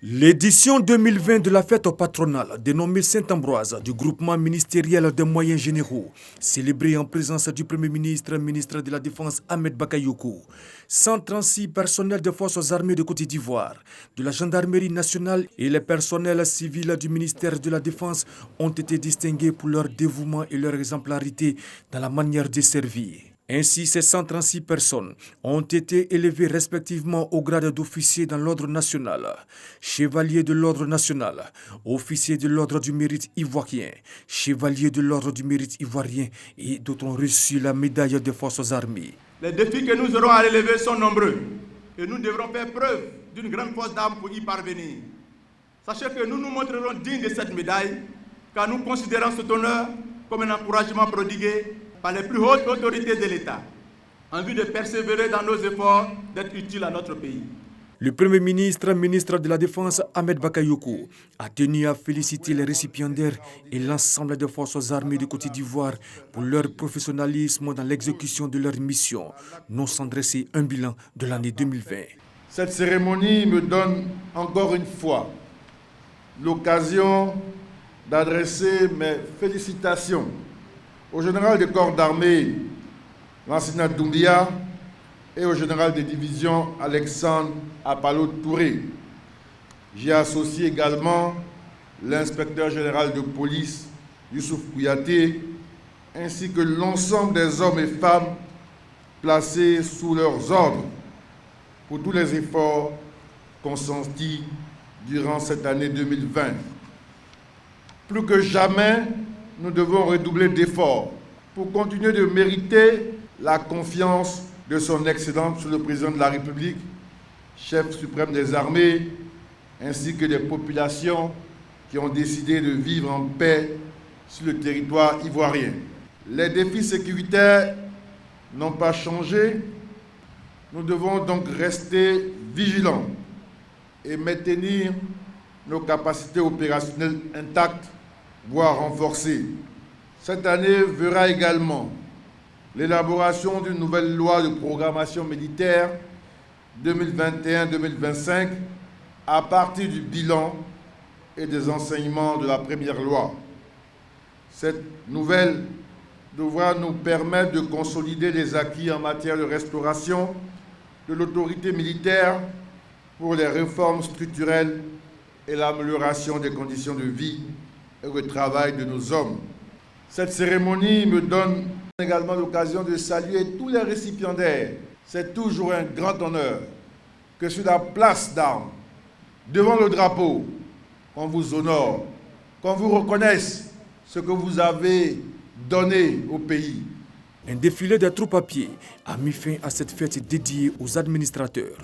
L'édition 2020 de la fête patronale dénommée Saint-Ambroise du groupement ministériel des moyens généraux, célébrée en présence du Premier ministre, ministre de la Défense Ahmed Bakayoko, 136 personnels des forces armées de Côte d'Ivoire, de la gendarmerie nationale et les personnels civils du ministère de la Défense ont été distingués pour leur dévouement et leur exemplarité dans la manière de servir. Ainsi, ces 136 personnes ont été élevées respectivement au grade d'officier dans l'ordre national, chevalier de l'ordre national, officier de l'ordre du mérite ivoirien, chevalier de l'ordre du mérite ivoirien et d'autres ont reçu la médaille des forces armées. Les défis que nous aurons à relever sont nombreux et nous devrons faire preuve d'une grande force d'âme pour y parvenir. Sachez que nous nous montrerons dignes de cette médaille car nous considérons cet honneur comme un encouragement prodigué par les plus hautes autorités de l'État, en vue de persévérer dans nos efforts d'être utiles à notre pays. Le Premier ministre, ministre de la Défense Ahmed Bakayoko, a tenu à féliciter les récipiendaires et l'ensemble des forces armées de Côte d'Ivoire pour leur professionnalisme dans l'exécution de leur mission, non sans dresser un bilan de l'année 2020. Cette cérémonie me donne encore une fois l'occasion d'adresser mes félicitations au général des corps d'armée, l'enseignant Doumbia, et au général de division Alexandre Apalo Touré. J'y associe également l'inspecteur général de police, Youssouf Kouyaté, ainsi que l'ensemble des hommes et femmes placés sous leurs ordres pour tous les efforts consentis durant cette année 2020. Plus que jamais, nous devons redoubler d'efforts pour continuer de mériter la confiance de son Excellence le Président de la République, chef suprême des armées, ainsi que des populations qui ont décidé de vivre en paix sur le territoire ivoirien. Les défis sécuritaires n'ont pas changé. Nous devons donc rester vigilants et maintenir nos capacités opérationnelles intactes, voire renforcées. Cette année verra également l'élaboration d'une nouvelle loi de programmation militaire 2021-2025 à partir du bilan et des enseignements de la première loi. Cette nouvelle devra nous permettre de consolider les acquis en matière de restauration de l'autorité militaire pour les réformes structurelles et l'amélioration des conditions de vie et de travail de nos hommes. Cette cérémonie me donne également l'occasion de saluer tous les récipiendaires. C'est toujours un grand honneur que sur la place d'armes, devant le drapeau, qu'on vous honore, qu'on vous reconnaisse ce que vous avez donné au pays. Un défilé de troupes à pied a mis fin à cette fête dédiée aux administrateurs.